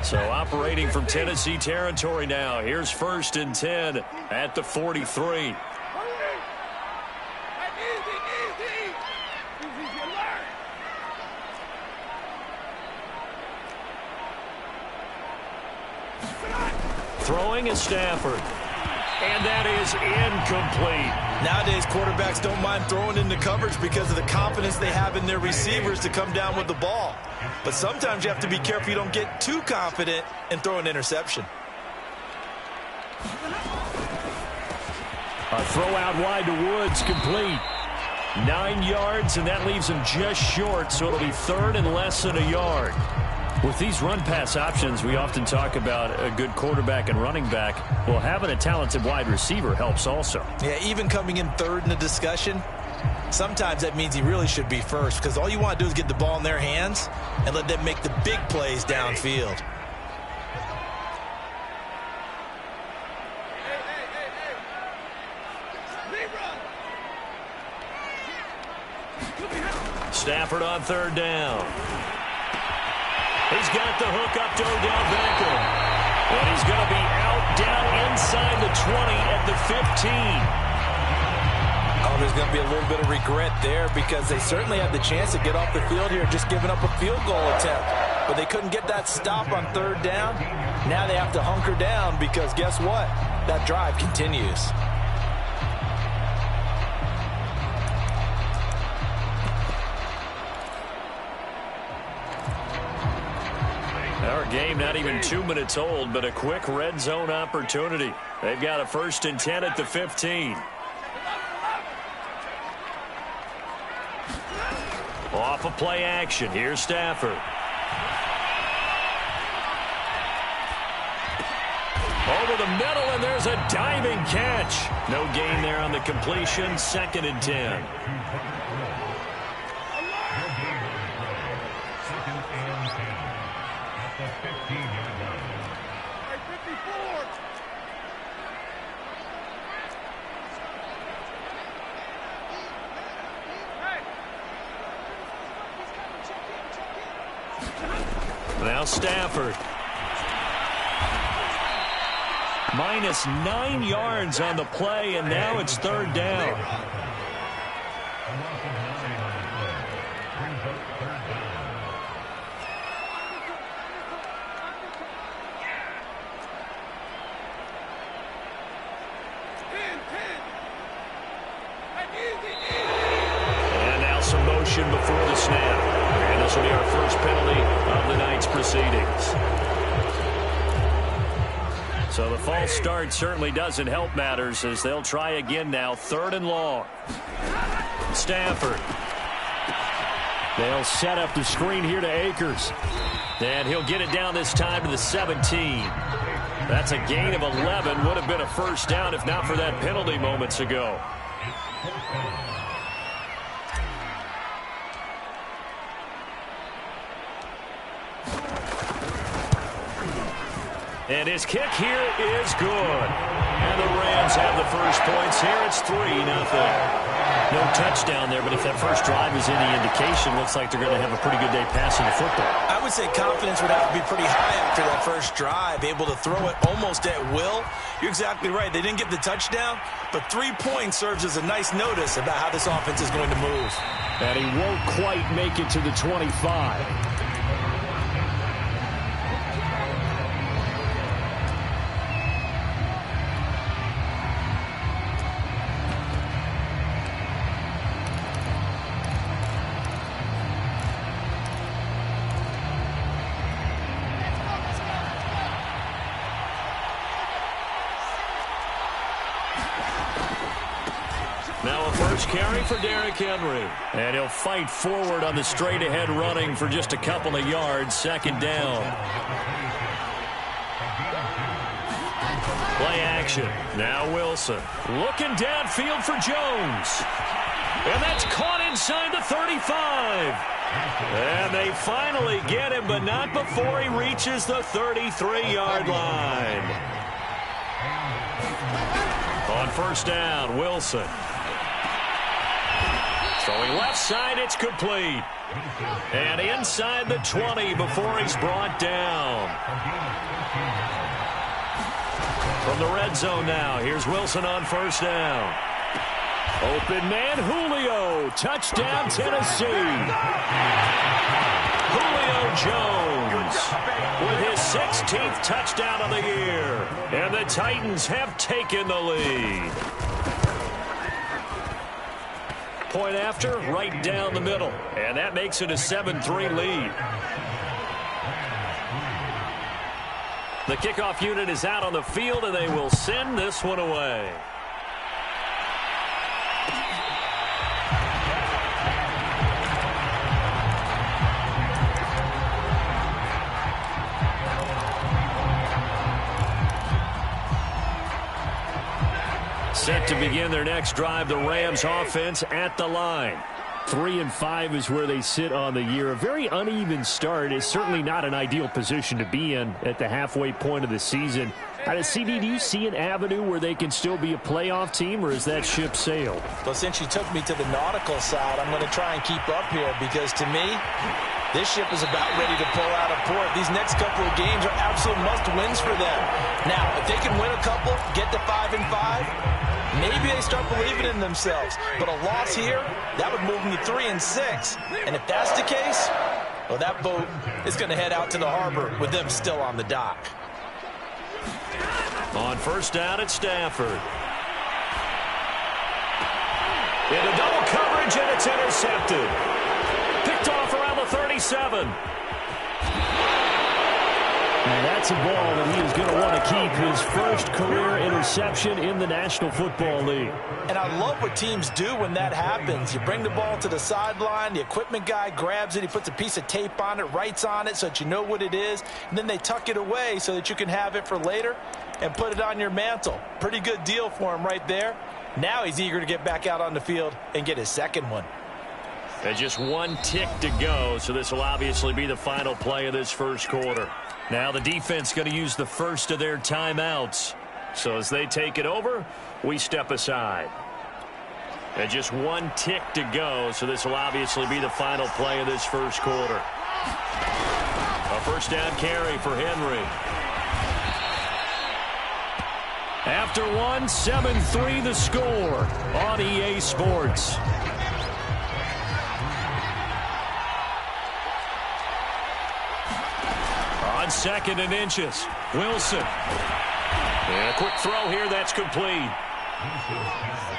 So operating from Tennessee territory now. Here's 1st and 10 at the 43. Throwing is Stafford. And that is incomplete. Nowadays, quarterbacks don't mind throwing into coverage because of the confidence they have in their receivers to come down with the ball. But sometimes you have to be careful you don't get too confident and throw an interception. A throw out wide to Woods, complete. 9 yards, and that leaves him just short, so it'll be 3rd and less than a yard. With these run-pass options, we often talk about a good quarterback and running back. Well, having a talented wide receiver helps also. Yeah, even coming in 3rd in the discussion, sometimes that means he really should be first because all you want to do is get the ball in their hands and let them make the big plays downfield. Stafford on 3rd down. He's got the hook up to Odell Beckham. And he's going to be out down inside the 20 at the 15. Oh, there's going to be a little bit of regret there because they certainly had the chance to get off the field here just giving up a field goal attempt. But they couldn't get that stop on 3rd down. Now they have to hunker down because guess what? That drive continues. Our game not even 2 minutes old, but a quick red zone opportunity. They've got a 1st and 10 at the 15. Off of play action. Here's Stafford. Over the middle, and there's a diving catch. No gain there on the completion. 2nd and 10. Now Stafford. Minus 9 yards on the play, and now it's 3rd down. And now some motion before the snap. And this will be our first penalty of the night's proceedings. So the false start certainly doesn't help matters as they'll try again now. 3rd and long. Stafford. They'll set up the screen here to Akers. And he'll get it down this time to the 17. That's a gain of 11. Would have been a 1st down if not for that penalty moments ago. And his kick here is good. And the Rams have the first points here. It's 3-0. No touchdown there, but if that first drive is any indication, looks like they're going to have a pretty good day passing the football. I would say confidence would have to be pretty high after that first drive, able to throw it almost at will. You're exactly right. They didn't get the touchdown, but 3 points serves as a nice notice about how this offense is going to move. And he won't quite make it to the 25. Now a first carry for Derrick Henry. And he'll fight forward on the straight-ahead running for just a couple of yards. 2nd down. Play action. Now Wilson. Looking downfield for Jones. And that's caught inside the 35. And they finally get him, but not before he reaches the 33-yard line. On 1st down, Wilson. Throwing left side, it's complete. And inside the 20 before he's brought down. From the red zone now, here's Wilson on first down. Open man, Julio. Touchdown, Tennessee. Julio Jones with his 16th touchdown of the year. And the Titans have taken the lead. Point after, right down the middle. And that makes it a 7-3 lead. The kickoff unit is out on the field, and they will send this one away. Set to begin their next drive, the Rams offense at the line. 3-5 is where they sit on the year. A very uneven start is certainly not an ideal position to be in at the halfway point of the season. CD, do you see an avenue where they can still be a playoff team, or is that ship sailed? Well, since you took me to the nautical side, I'm going to try and keep up here because, to me, this ship is about ready to pull out of port. These next couple of games are absolute must-wins for them. Now, if they can win a couple, get to 5-5, maybe they start believing in themselves. But a loss here, that would move them to 3-6. And if that's the case, well, that boat is going to head out to the harbor with them still on the dock. On first down at Stafford. Into double coverage, and it's intercepted. Picked off around the 37. And that's a ball that he is going to want to keep, his first career interception in the National Football League. And I love what teams do when that happens. You bring the ball to the sideline, the equipment guy grabs it, he puts a piece of tape on it, writes on it so that you know what it is, and then they tuck it away so that you can have it for later and put it on your mantle. Pretty good deal for him right there. Now he's eager to get back out on the field and get his second one. And just one tick to go, so this will obviously be the final play of this first quarter. Now the defense going to use the first of their timeouts. So as they take it over, we step aside. And just one tick to go, so this will obviously be the final play of this first quarter. A first down carry for Henry. After one, 7-3 the score on EA Sports. On second and inches, Wilson. And a quick throw here, that's complete.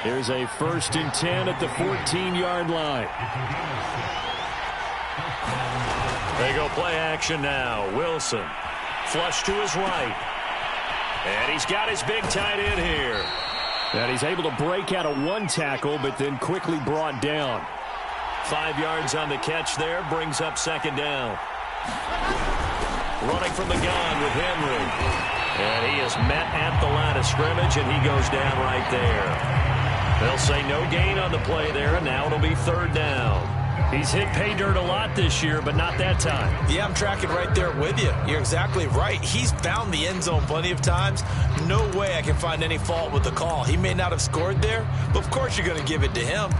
Here's a 1st and 10 at the 14-yard line. They go play action now. Wilson, flush to his right. And he's got his big tight end here. And he's able to break out of one tackle, but then quickly brought down. 5 yards on the catch there, brings up second down. Running from the gun with Henry. And he is met at the line of scrimmage, and he goes down right there. They'll say no gain on the play there, and now it'll be third down. He's hit pay dirt a lot this year, but not that time. Yeah, I'm tracking right there with you. You're exactly right. He's found the end zone plenty of times. No way I can find any fault with the call. He may not have scored there, but of course you're going to give it to him.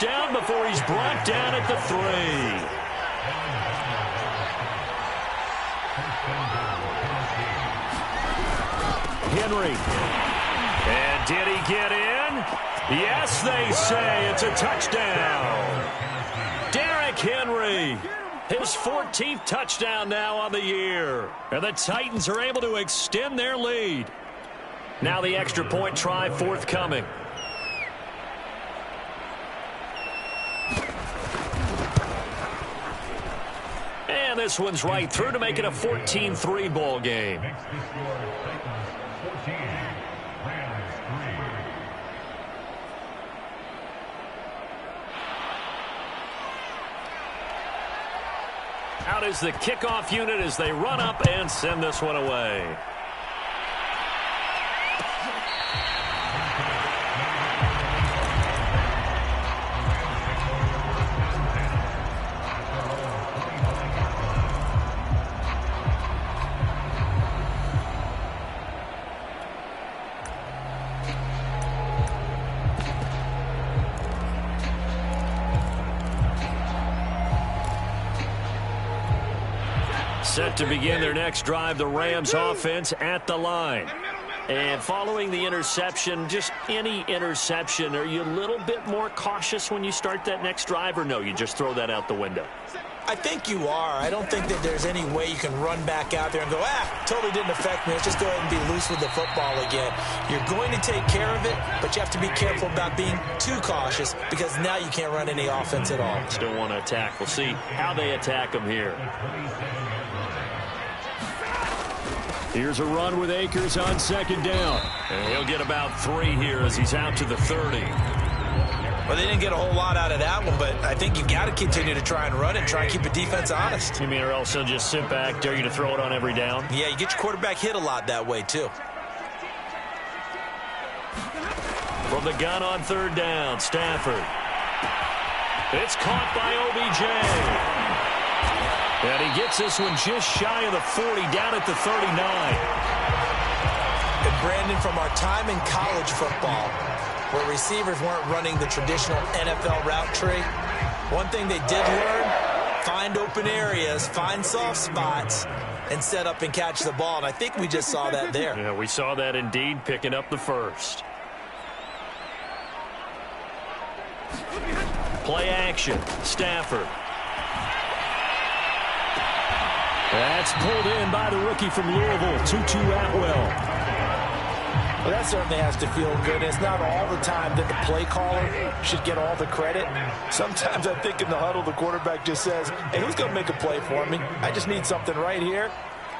Down before he's brought down at the 3. Henry. And did he get in? Yes, they say it's a touchdown. Derrick Henry. His 14th touchdown now on the year. And the Titans are able to extend their lead. Now the extra point try forthcoming. And this one's right through to make it a 14-3 ball game. Out is the kickoff unit as they run up and send this one away. Set to begin their next drive, the Rams offense at the line. And following the interception, just any interception, are you a little bit more cautious when you start that next drive, or no, you just throw that out the window? I think you are. I don't think that there's any way you can run back out there and go, totally didn't affect me. Let's just go ahead and be loose with the football again. You're going to take care of it, but you have to be careful about being too cautious because now you can't run any offense at all. Still want to attack. We'll see how they attack them here. Here's a run with Akers on second down. And he'll get about 3 here as he's out to the 30. Well, they didn't get a whole lot out of that one, but I think you've got to continue to try and run it, try and keep the defense honest. You mean or else he'll just sit back, dare you to throw it on every down? Yeah, you get your quarterback hit a lot that way, too. From the gun on third down, Stafford. It's caught by OBJ. And he gets this one just shy of the 40, down at the 39. And Brandon, from our time in college football, where receivers weren't running the traditional NFL route tree, one thing they did learn, find open areas, find soft spots, and set up and catch the ball. And I think we just saw that there. Yeah, we saw that indeed, picking up the first. Play action, Stafford. That's pulled in by the rookie from Louisville, Tutu Atwell. Well, that certainly has to feel good. It's not all the time that the play caller should get all the credit. Sometimes I think in the huddle, the quarterback just says, hey, who's going to make a play for me? I just need something right here.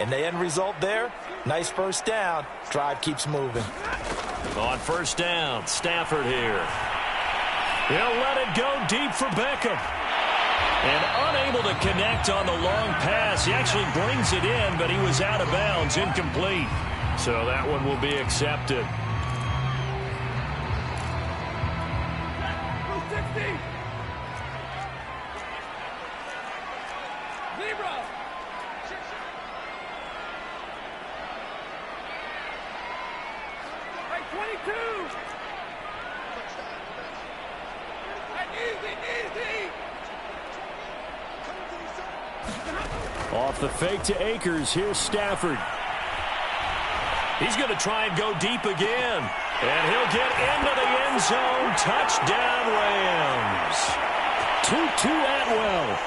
And the end result there, nice first down. Drive keeps moving. On first down, Stafford here. He'll let it go deep for Beckham. And unable to connect on the long pass. He actually brings it in, but he was out of bounds, incomplete. So that one will be accepted. Off the fake to Akers, here's Stafford. He's going to try and go deep again. And he'll get into the end zone. Touchdown, Rams. Tutu Atwell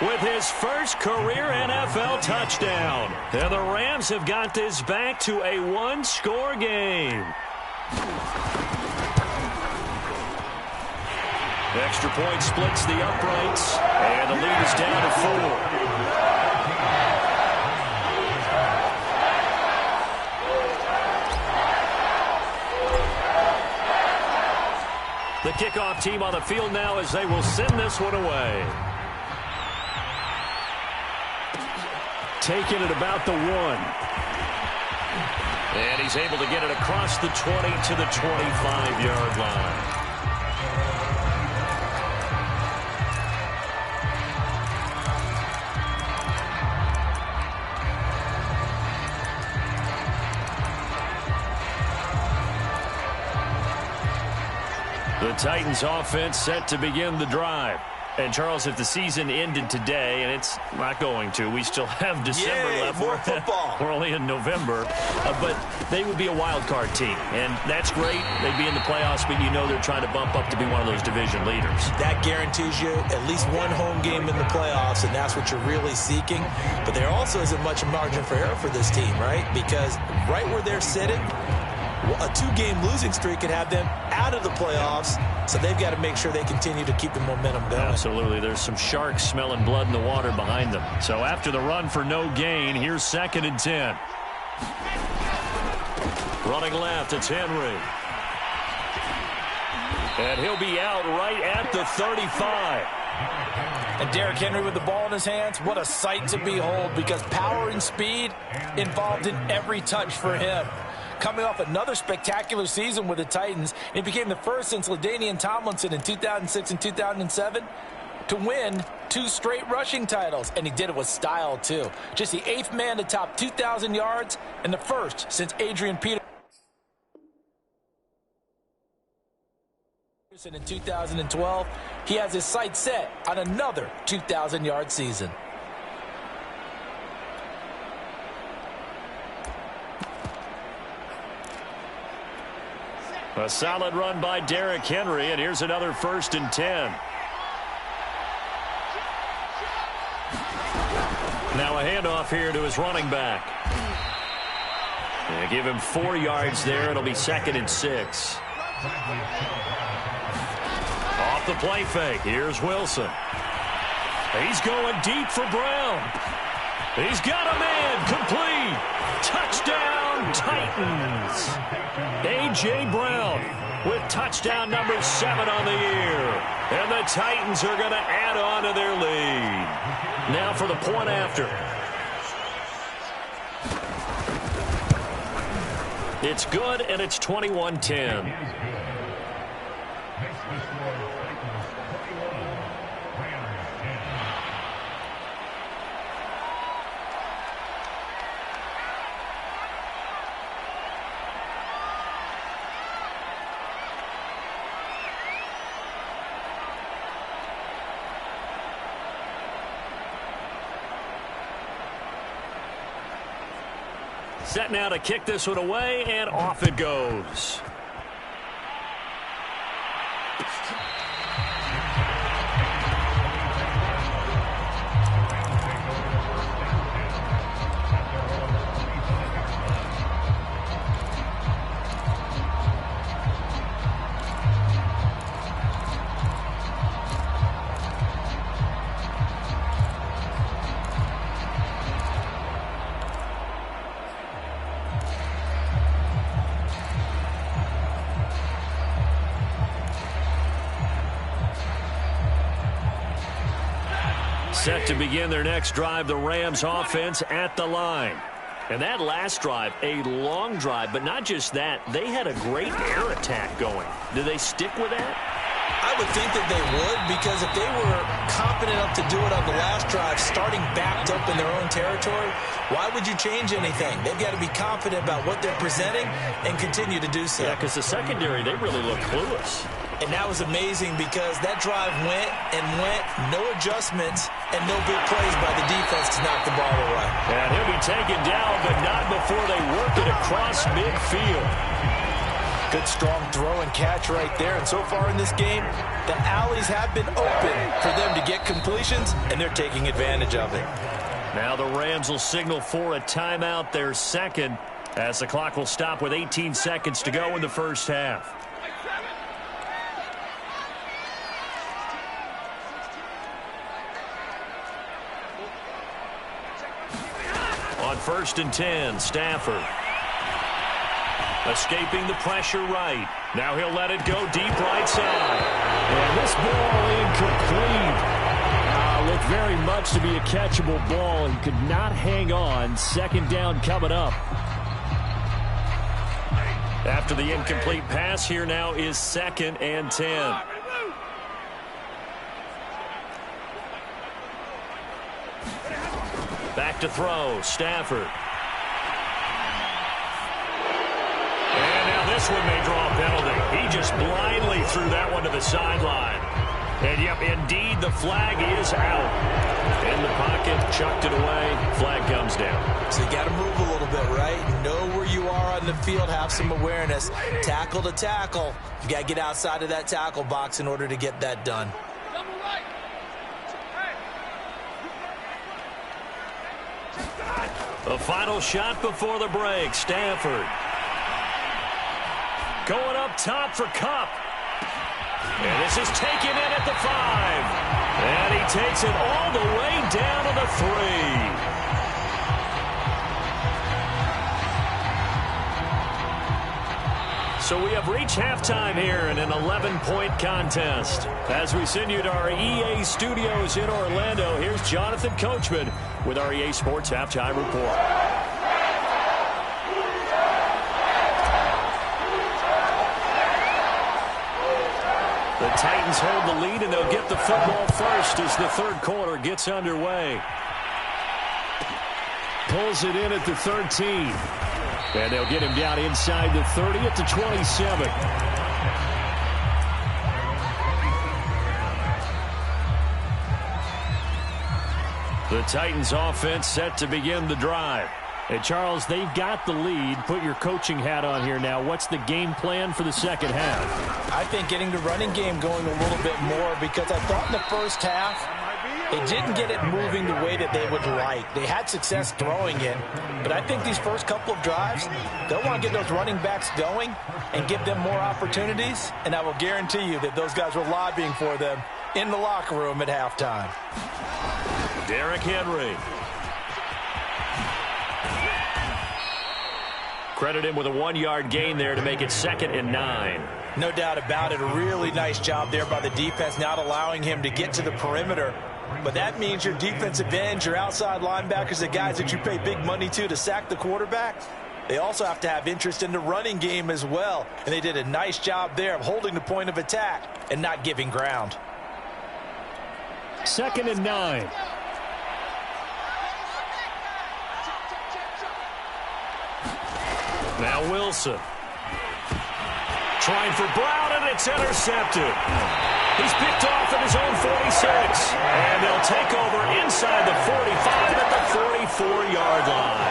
with his first career NFL touchdown. And the Rams have got this back to a one-score game. Extra point splits the uprights. And the lead is down to 4. The kickoff team on the field now as they will send this one away. Taking it about the 1. And he's able to get it across the 20 to the 25-yard line. The Titans offense set to begin the drive. And, Charles, if the season ended today, and it's not going to, we still have December left. More football. We're only in November. But they would be a wild card team. And that's great. They'd be in the playoffs, but you know they're trying to bump up to be one of those division leaders. That guarantees you at least one home game in the playoffs, and that's what you're really seeking. But there also isn't much margin for error for this team, right? Because right where they're sitting, a 2-game losing streak could have them out of the playoffs, so they've got to make sure they continue to keep the momentum going. Absolutely. There's some sharks smelling blood in the water behind them. So after the run for no gain, here's 2nd and 10. Running left, it's Henry. And he'll be out right at the 35. And Derrick Henry with the ball in his hands, what a sight to behold, because power and speed involved in every touch for him. Coming off another spectacular season with the Titans, he became the first since LaDainian Tomlinson in 2006 and 2007 to win 2 straight rushing titles, and he did it with style too. Just the 8th man to top 2,000 yards and the first since Adrian Peterson in 2012. He has his sights set on another 2,000-yard season. A solid run by Derrick Henry, and here's another 1st and 10. Now a handoff here to his running back. They give him 4 yards there. It'll be 2nd and 6. Off the play fake. Here's Wilson. He's going deep for Brown. He's got a man. Complete. Touchdown, Titans. A.J. Brown with touchdown number 7 on the year. And the Titans are going to add on to their lead. Now for the point after. It's good, and it's 21-10. Set now to kick this one away, and off it goes. Set to begin their next drive, the Rams offense at the line. And that last drive, a long drive, but not just that. They had a great air attack going. Do they stick with that? I would think that they would, because if they were confident enough to do it on the last drive, starting backed up in their own territory, why would you change anything? They've got to be confident about what they're presenting and continue to do so. Yeah, because the secondary, they really look clueless. And that was amazing, because that drive went and went, no adjustments, and no big plays by the defense to knock the ball away. And he'll be taken down, but not before they work it across midfield. Good strong throw and catch right there. And so far in this game, the alleys have been open for them to get completions, and they're taking advantage of it. Now the Rams will signal for a timeout, their second, as the clock will stop with 18 seconds to go in the first half. On 1st and 10, Stafford. Escaping the pressure right. Now he'll let it go deep right side. And this ball incomplete. Looked very much to be a catchable ball. He could not hang on. 2nd down coming up. After the incomplete pass, here now is 2nd and 10. Back to throw, Stafford. And now this one may draw a penalty. He just blindly threw that one to the sideline. And, yep, indeed, the flag is out. In the pocket, chucked it away. Flag comes down. So you got to move a little bit, right? Know where you are on the field, have some awareness. Tackle to tackle. You got to get outside of that tackle box in order to get that done. The final shot before the break. Stafford. Going up top for Kupp. And this is taken in at the 5. And he takes it all the way down to the 3. So we have reached halftime here in an 11-point contest. As we send you to our EA studios in Orlando, here's Jonathan Coachman with our EA Sports Halftime Report. The Titans hold the lead, and they'll get the football first as the third quarter gets underway. Pulls it in at the 13. And they'll get him down inside the 30 at the 27. The Titans offense set to begin the drive. And Charles, they've got the lead. Put your coaching hat on here now. What's the game plan for the second half? I think getting the running game going a little bit more, because I thought in the first half they didn't get it moving the way that they would like. They had success throwing it, but I think these first couple of drives, they'll want to get those running backs going and give them more opportunities, and I will guarantee you that those guys were lobbying for them in the locker room at halftime. Derrick Henry. Credit him with a 1-yard gain there to make it 2nd and 9. No doubt about it. A really nice job there by the defense, not allowing him to get to the perimeter. But that means your defensive ends, your outside linebackers, the guys that you pay big money to sack the quarterback, they also have to have interest in the running game as well. And they did a nice job there of holding the point of attack and not giving ground. 2nd and 9. Now Wilson. Trying for Brown, and it's intercepted. He's picked off at his own 46. And they'll take over inside the 45 at the 44-yard line.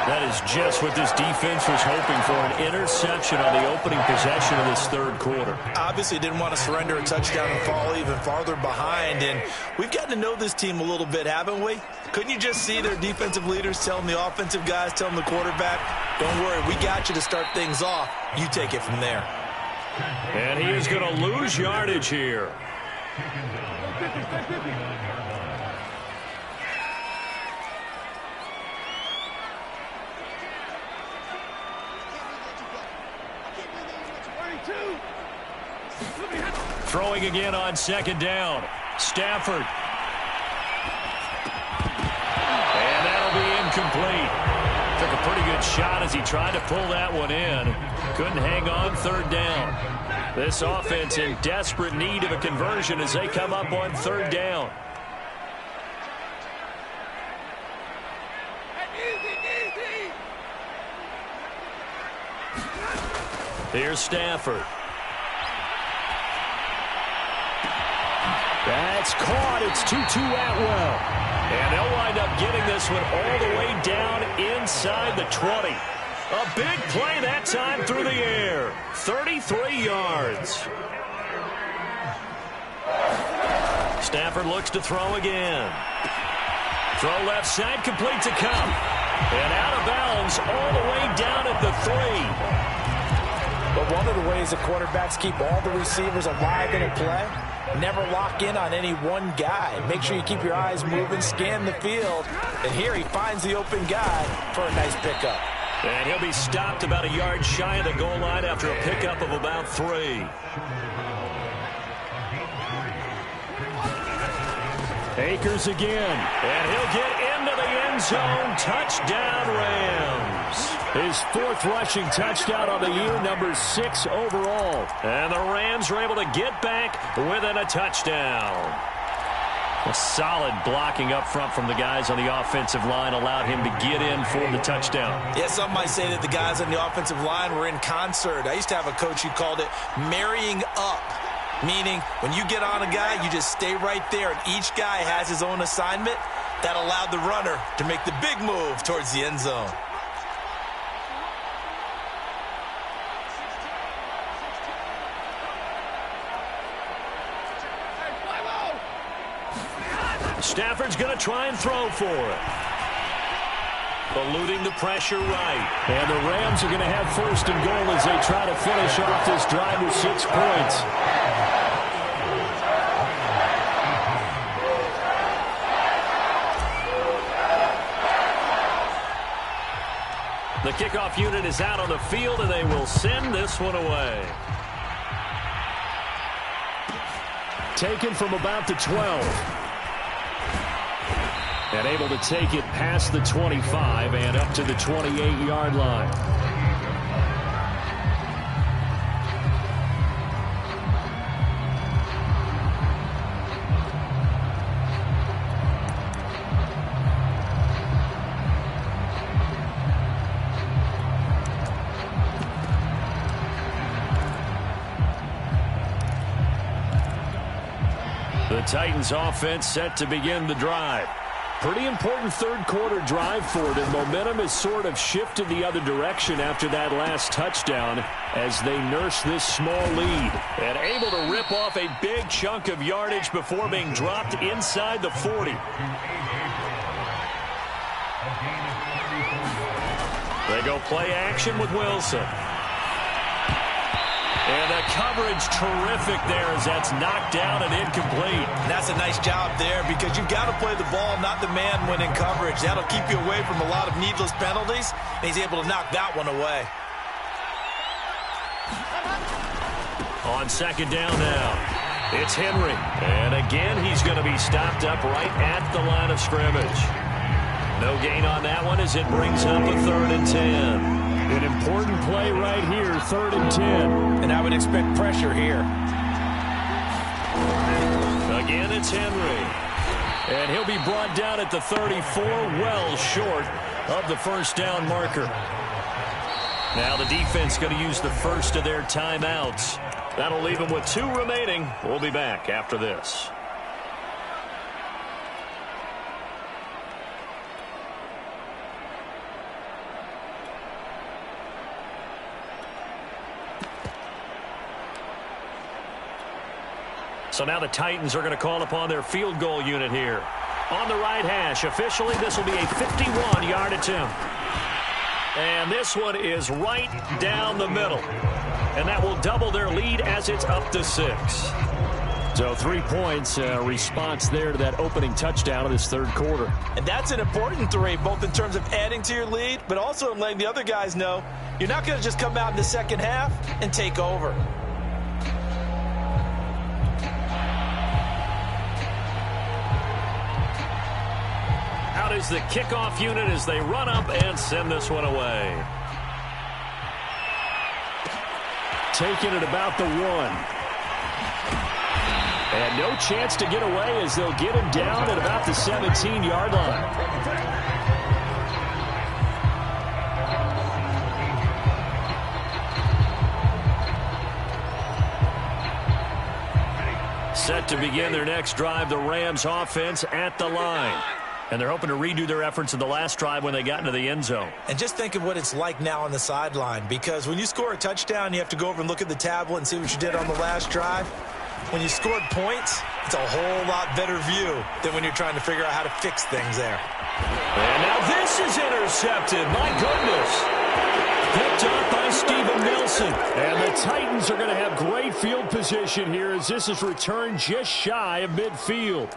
That is just what this defense was hoping for, an interception on the opening possession of this third quarter. Obviously didn't want to surrender a touchdown and fall even farther behind. And we've gotten to know this team a little bit, haven't we? Couldn't you just see their defensive leaders telling the offensive guys, telling the quarterback, don't worry, we got you to start things off. You take it from there. And he is going to lose yardage here. Throwing again on 2nd down. Stafford. And that'll be incomplete. Took a pretty good shot as he tried to pull that one in. Couldn't hang on 3rd down. This offense in desperate need of a conversion as they come up on 3rd down. Here's Stafford. That's caught. It's 2-2 Atwell. And they'll wind up getting this one all the way down inside the 20. A big play that time through the air. 33 yards. Stafford looks to throw again. Throw left side, complete to Kupp. And out of bounds all the way down at the 3. But one of the ways the quarterbacks keep all the receivers alive in a play, never lock in on any one guy. Make sure you keep your eyes moving, scan the field. And here he finds the open guy for a nice pickup. And he'll be stopped about a yard shy of the goal line after a pickup of about 3. Akers again. And he'll get into the end zone. Touchdown, Rams. His 4th rushing touchdown on the year, number 6 overall. And the Rams are able to get back within a touchdown. A solid blocking up front from the guys on the offensive line allowed him to get in for the touchdown. Yeah, some might say that the guys on the offensive line were in concert. I used to have a coach who called it marrying up, meaning when you get on a guy, you just stay right there, and each guy has his own assignment. That allowed the runner to make the big move towards the end zone. Stafford's going to try and throw for it. Eluding the pressure right. And the Rams are going to have 1st and goal as they try to finish off this drive with 6 points. The kickoff unit is out on the field, and they will send this one away. Taken from about the 12. And able to take it past the 25 and up to the 28-yard line. The Titans offense set to begin the drive. Pretty important third-quarter drive for them. Momentum has sort of shifted the other direction after that last touchdown as they nurse this small lead. And able to rip off a big chunk of yardage before being dropped inside the 40. They go play action with Wilson. And the coverage terrific there as that's knocked down and incomplete. And that's a nice job there because you've got to play the ball, not the man when in coverage. That'll keep you away from a lot of needless penalties, and he's able to knock that one away. On second down now, it's Henry. And again, he's going to be stopped up right at the line of scrimmage. No gain on that one as it brings up a 3rd and 10. An important play right here, 3rd and 10. And I would expect pressure here. Again, it's Henry. And he'll be brought down at the 34, well short of the first down marker. Now the defense going to use the first of their timeouts. That'll leave them with 2 remaining. We'll be back after this. So now the Titans are going to call upon their field goal unit here. On the right hash, officially this will be a 51-yard attempt. And this one is right down the middle. And that will double their lead as it's up to 6. So 3 points, response there to that opening touchdown of this third quarter. And that's an important 3, both in terms of adding to your lead, but also in letting the other guys know you're not going to just come out in the second half and take over. Out is the kickoff unit as they run up and send this one away. Taking it about the 1. And no chance to get away as they'll get him down at about the 17-yard line. Set to begin their next drive, the Rams offense at the line. And they're hoping to redo their efforts in the last drive when they got into the end zone. And just think of what it's like now on the sideline, because when you score a touchdown, you have to go over and look at the tablet and see what you did on the last drive. When you scored points, it's a whole lot better view than when you're trying to figure out how to fix things there. And now this is intercepted. My goodness. Picked up by Steven Nelson. And the Titans are going to have great field position here as this is returned just shy of midfield.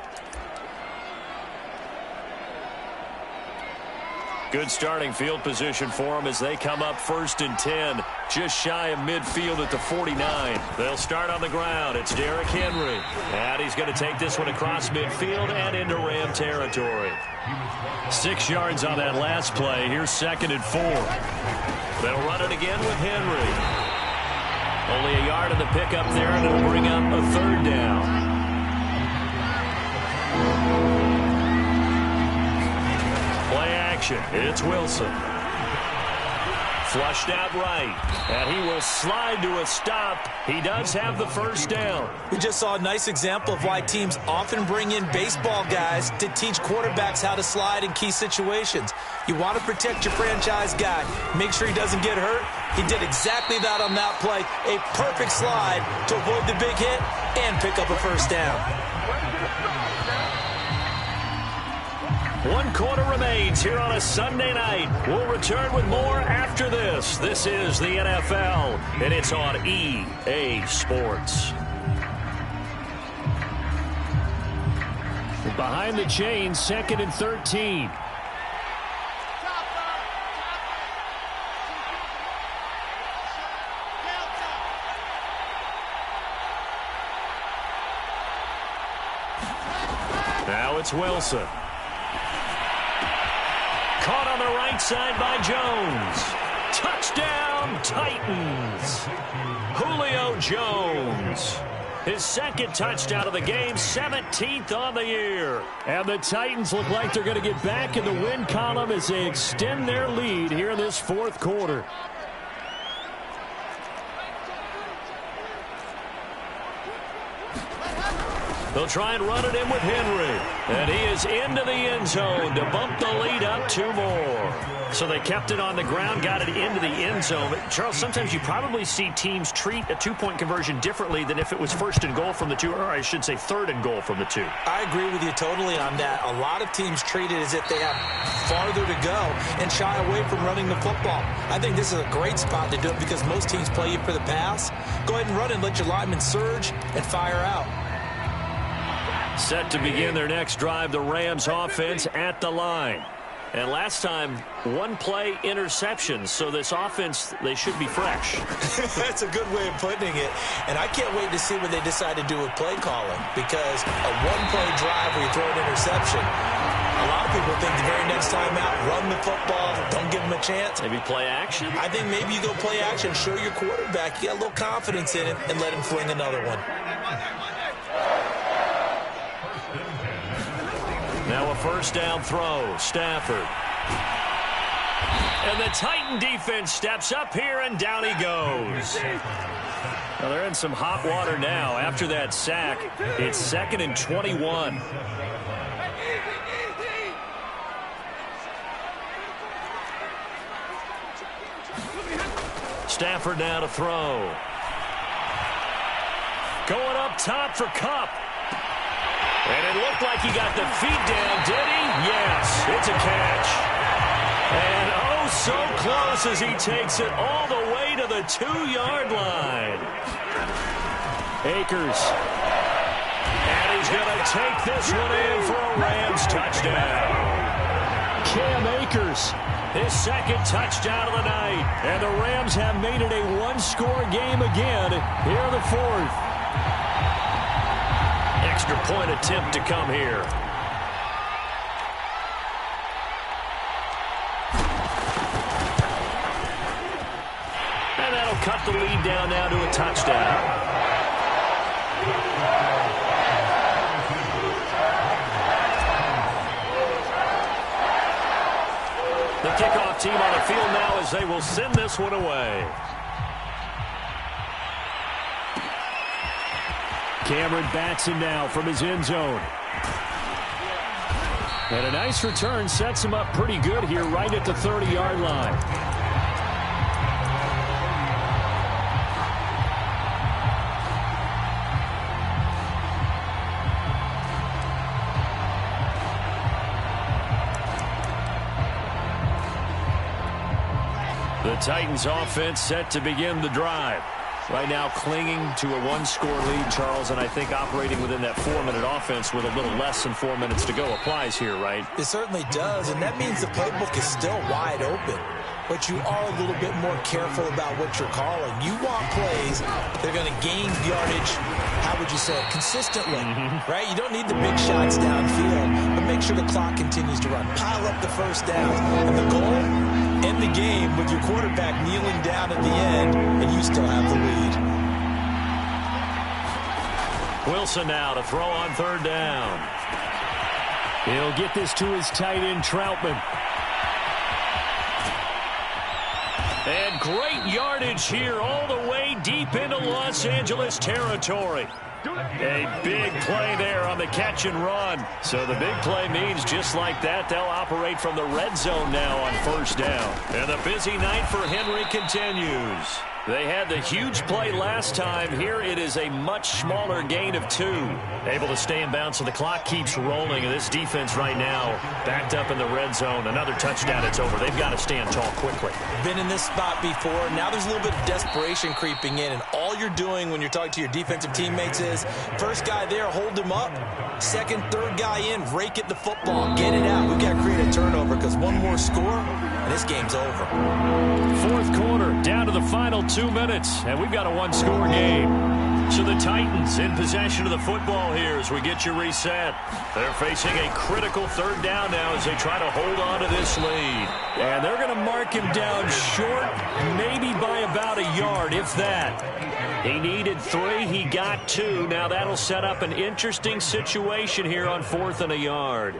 Good starting field position for them as they come up 1st and 10, just shy of midfield at the 49. They'll start on the ground. It's Derrick Henry. And he's going to take this one across midfield and into Ram territory. 6 yards on that last play. Here's 2nd and 4. They'll run it again with Henry. Only a yard in the pickup there, and it'll bring up a 3rd down. Play action. It's Wilson. Flushed out right. And he will slide to a stop. He does have the first down. We just saw a nice example of why teams often bring in baseball guys to teach quarterbacks how to slide in key situations. You want to protect your franchise guy. Make sure he doesn't get hurt. He did exactly that on that play. A perfect slide to avoid the big hit and pick up a first down. 1 quarter remains here on a Sunday night. We'll return with more after this. This is the NFL, and it's on EA Sports. Behind the chains, 2nd and 13. Now it's Wilson. Caught on the right side by Jones. Touchdown, Titans. Julio Jones. His second touchdown of the game, 17th on the year. And the Titans look like they're going to get back in the win column as they extend their lead here in this fourth quarter. They'll try and run it in with Henry. And he is into the end zone to bump the lead up 2 more. So they kept it on the ground, got it into the end zone. But Charles, sometimes you probably see teams treat a 2-point conversion differently than if it was first and goal from the 2, or I should say third and goal from the 2. I agree with you totally on that. A lot of teams treat it as if they have farther to go and shy away from running the football. I think this is a great spot to do it because most teams play you for the pass. Go ahead and run it, let your linemen surge and fire out. Set to begin their next drive, the Rams offense at the line. And last time, 1-play interception. So this offense, they should be fresh. That's a good way of putting it. And I can't wait to see what they decide to do with play calling. Because a 1-play drive where you throw an interception, a lot of people think the very next time out, run the football, don't give them a chance. Maybe play action? I think maybe you go play action, show your quarterback, you got a little confidence in it, and let him fling another one. Now a first down throw, Stafford. And the Titan defense steps up here, and down he goes. Well, they're in some hot water now. After that sack, it's 2nd and 21. Stafford now to throw. Going up top for Kupp. And it looked like he got the feet down, did he? Yes, it's a catch. And oh, so close as he takes it all the way to the 2-yard line. Akers. And he's going to take this one in for a Rams touchdown. Cam Akers, his second touchdown of the night. And the Rams have made it a 1-score game again here in the fourth. Extra point attempt to come here. And that'll cut the lead down now to a touchdown. The kickoff team on the field now as they will send this one away. Cameron Batson now from his end zone. And a nice return sets him up pretty good here right at the 30-yard line. The Titans offense set to begin the drive. Right now clinging to a 1-score lead, Charles, and I think operating within that 4-minute offense with a little less than 4 minutes to go applies here, right? It certainly does, and that means the playbook is still wide open. But you are a little bit more careful about what you're calling. You want plays that are going to gain yardage, how would you say it, consistently, right? You don't need the big shots downfield, but make sure the clock continues to run. Pile up the first down, and the goal, end the game with your quarterback kneeling down at the end, and you still have the lead. Wilson now to throw on third down. He'll get this to his tight end, Troutman. And great yardage here all the way deep into Los Angeles territory. A big play there on the catch and run. So the big play means just like that, they'll operate from the red zone now on first down. And the busy night for Henry continues. They had the huge play last time. Here it is a much smaller gain of 2. Able to stay in bounds, so the clock keeps rolling. And this defense right now backed up in the red zone. Another touchdown, it's over. They've got to stand tall quickly. Been in this spot before. Now there's a little bit of desperation creeping in. And all you're doing when you're talking to your defensive teammates is, first guy there, hold him up. Second, third guy in, rake at the football. Get it out. We've got to create a turnover because one more score, and this game's over. Fourth quarter, down to the final 2 minutes, and we've got a 1-score game. So the Titans in possession of the football here as we get you reset. They're facing a critical third down now as they try to hold on to this lead. And they're going to mark him down short, maybe by about a yard, if that. He needed 3. He got 2. Now that'll set up an interesting situation here on 4th and a yard.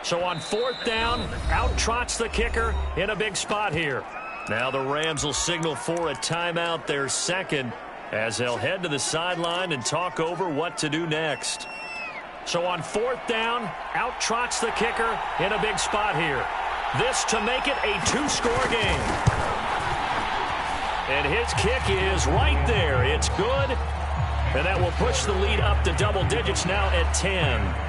So on 4th down, out trots the kicker in a big spot here. Now the Rams will signal for a timeout, their second, as they'll head to the sideline and talk over what to do next. So on 4th down, out trots the kicker in a big spot here. This to make it a 2-score game. And his kick is right there. It's good. And that will push the lead up to double digits now at 10.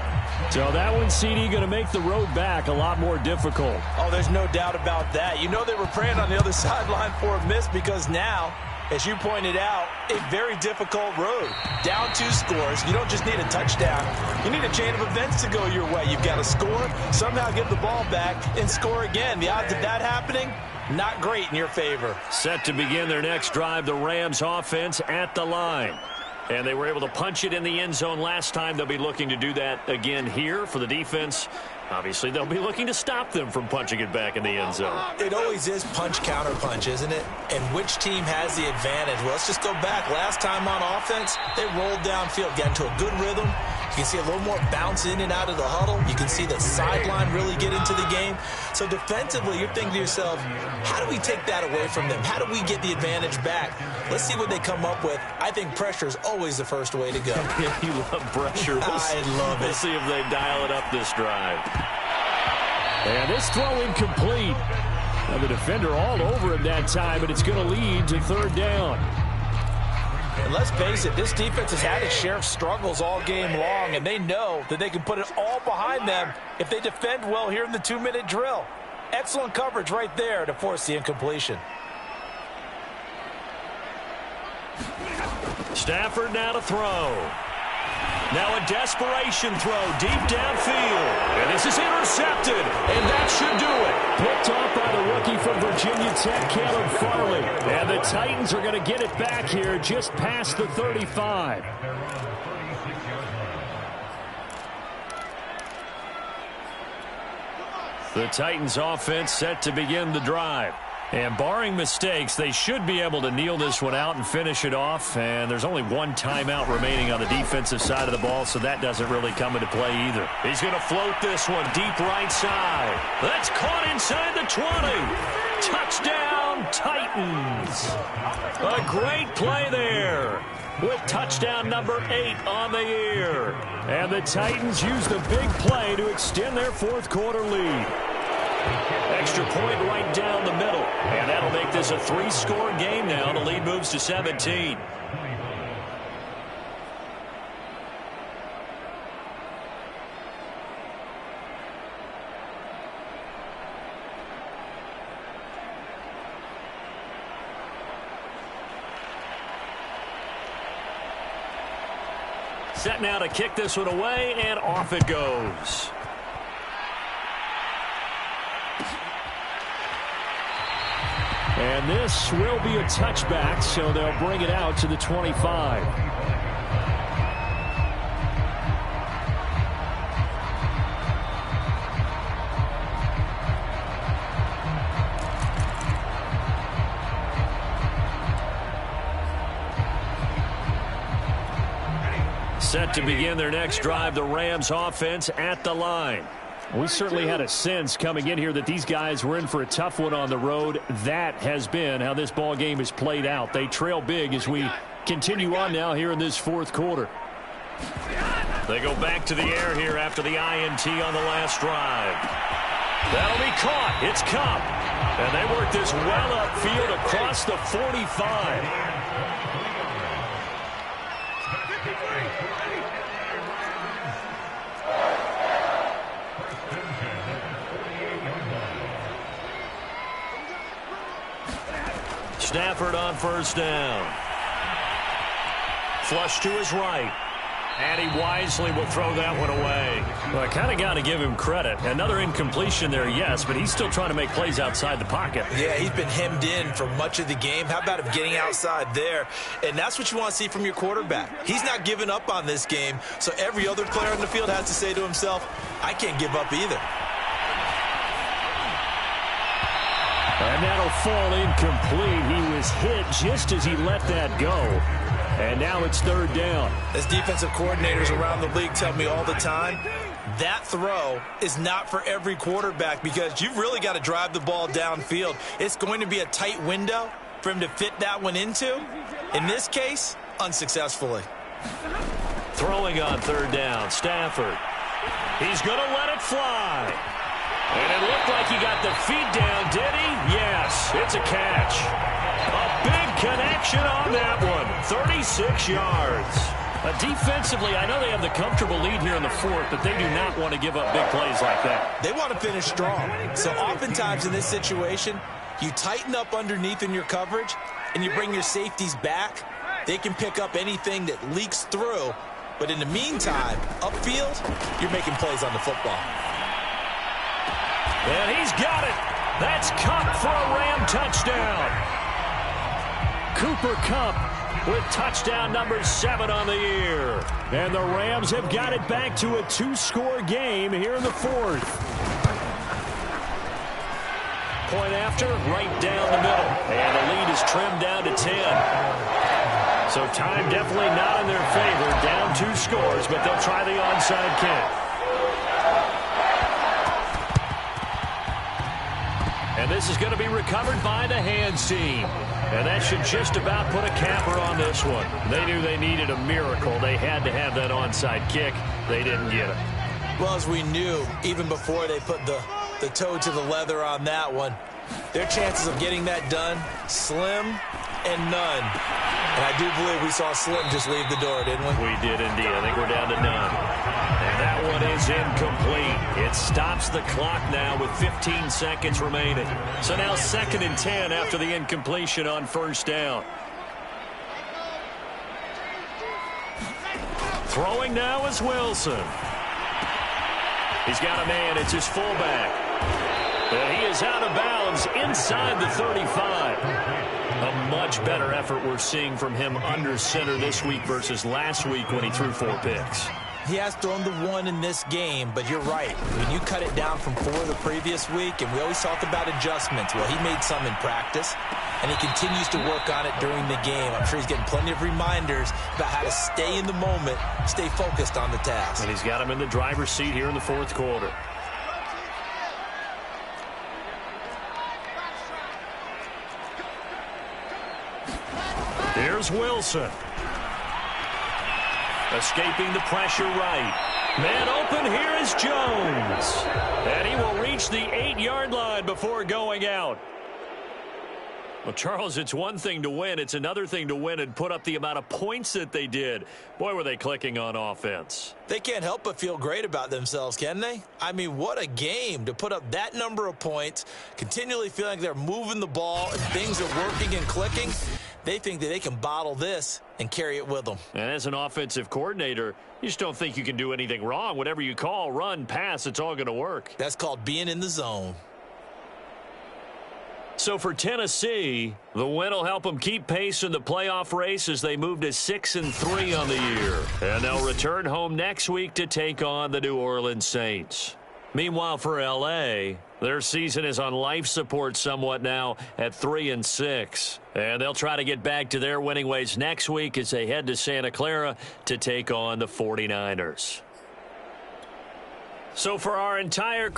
So that one, CD, going to make the road back a lot more difficult. Oh, there's no doubt about that. You know they were praying on the other sideline for a miss because now, as you pointed out, a very difficult road. Down 2 scores. You don't just need a touchdown. You need a chain of events to go your way. You've got to score, somehow get the ball back, and score again. The odds of that happening, not great in your favor. Set to begin their next drive, the Rams offense at the line. And they were able to punch it in the end zone last time. They'll be looking to do that again here for the defense. Obviously, they'll be looking to stop them from punching it back in the end zone. It always is punch-counter-punch, isn't it? And which team has the advantage? Well, let's just go back. Last time on offense, they rolled downfield, got into a good rhythm. You can see a little more bounce in and out of the huddle. You can see the sideline really get into the game. So defensively, you're thinking to yourself, how do we take that away from them? How do we get the advantage back? Let's see what they come up with. I think pressure is always the first way to go. Yeah, you love pressure. I love it. We'll see if they dial it up this drive. And this throw incomplete. Now the defender all over him that time, but it's going to lead to 3rd down. And let's face it, this defense has had its share of struggles all game long, and they know that they can put it all behind them if they defend well here in the 2-minute drill. Excellent coverage right there to force the incompletion. Stafford now to throw. Now a desperation throw deep downfield. And this is intercepted. And that should do it. Picked off by the rookie from Virginia Tech, Caleb Farley. And the Titans are going to get it back here just past the 35. The Titans offense set to begin the drive. And barring mistakes, they should be able to kneel this one out and finish it off. And there's only 1 timeout remaining on the defensive side of the ball, so that doesn't really come into play either. He's going to float this one deep right side. That's caught inside the 20. Touchdown, Titans. A great play there with touchdown number 8 on the year. And the Titans use the big play to extend their 4th quarter lead. Extra point right down the middle. And that'll make this a 3-score game now. The lead moves to 17. Set now to kick this one away, and off it goes. And this will be a touchback, so they'll bring it out to the 25. Set to begin their next drive, the Rams offense at the line. We certainly had a sense coming in here that these guys were in for a tough one on the road. That has been how this ball game has played out. They trail big as we continue on now here in this 4th quarter. They go back to the air here after the INT on the last drive. That'll be caught. It's Kupp. And they work this well upfield across the 45. Stafford on 1st down. Flush to his right. And he wisely will throw that one away. Well, I kind of got to give him credit. Another incompletion there, yes, but he's still trying to make plays outside the pocket. Yeah, he's been hemmed in for much of the game. How about him getting outside there? And that's what you want to see from your quarterback. He's not giving up on this game, so every other player on the field has to say to himself, I can't give up either. And that'll fall incomplete. He was hit just as he let that go. And now it's third down. As defensive coordinators around the league tell me all the time, that throw is not for every quarterback because you've really got to drive the ball downfield. It's going to be a tight window for him to fit that one into. In this case, unsuccessfully. Throwing on third down, Stafford. He's going to let it fly. And it looked like he got the feet down, did he? Yes, it's a catch. A big connection on that one. 36 yards. Defensively, I know they have the comfortable lead here in the fourth, but they do not want to give up big plays like that. They want to finish strong. So oftentimes in this situation, you tighten up underneath in your coverage, and you bring your safeties back. They can pick up anything that leaks through. But in the meantime, upfield, you're making plays on the football. And he's got it. That's Kupp for a Ram touchdown. Cooper Kupp with touchdown number 7 on the year. And the Rams have got it back to a 2-score game here in the fourth. Point after, right down the middle. And the lead is trimmed down to 10. So time definitely not in their favor. Down 2 scores, but they'll try the onside kick. And this is going to be recovered by the hands team. And that should just about put a capper on this one. They knew they needed a miracle. They had to have that onside kick. They didn't get it. Well, as we knew, even before they put the toe to the leather on that one, their chances of getting that done, slim and none. And I do believe we saw Slim just leave the door, didn't we? We did indeed. I think we're down to none. And that one is incomplete. It stops the clock now with 15 seconds remaining. So now 2nd and 10 after the incompletion on first down. Throwing now is Wilson. He's got a man. It's his fullback. And he is out of bounds inside the 35. A much better effort we're seeing from him under center this week versus last week when he threw 4 picks. He has thrown the 1 in this game, but you're right. When you cut it down from 4 the previous week, and we always talk about adjustments, well, he made some in practice, and he continues to work on it during the game. I'm sure he's getting plenty of reminders about how to stay in the moment, stay focused on the task. And he's got him in the driver's seat here in the fourth quarter. Here's Wilson. Escaping the pressure right. Man open, here is Jones. And he will reach the 8-yard line before going out. Well, Charles, it's one thing to win. It's another thing to win and put up the amount of points that they did. Boy, were they clicking on offense. They can't help but feel great about themselves, can they? I mean, what a game to put up that number of points, continually feeling like they're moving the ball and things are working and clicking. They think that they can bottle this and carry it with them. And as an offensive coordinator, you just don't think you can do anything wrong. Whatever you call, run, pass, it's all going to work. That's called being in the zone. So for Tennessee, the win will help them keep pace in the playoff race as they move to 6-3 on the year. And they'll return home next week to take on the New Orleans Saints. Meanwhile, for L.A., their season is on life support somewhat now at 3-6. And they'll try to get back to their winning ways next week as they head to Santa Clara to take on the 49ers. So for our entire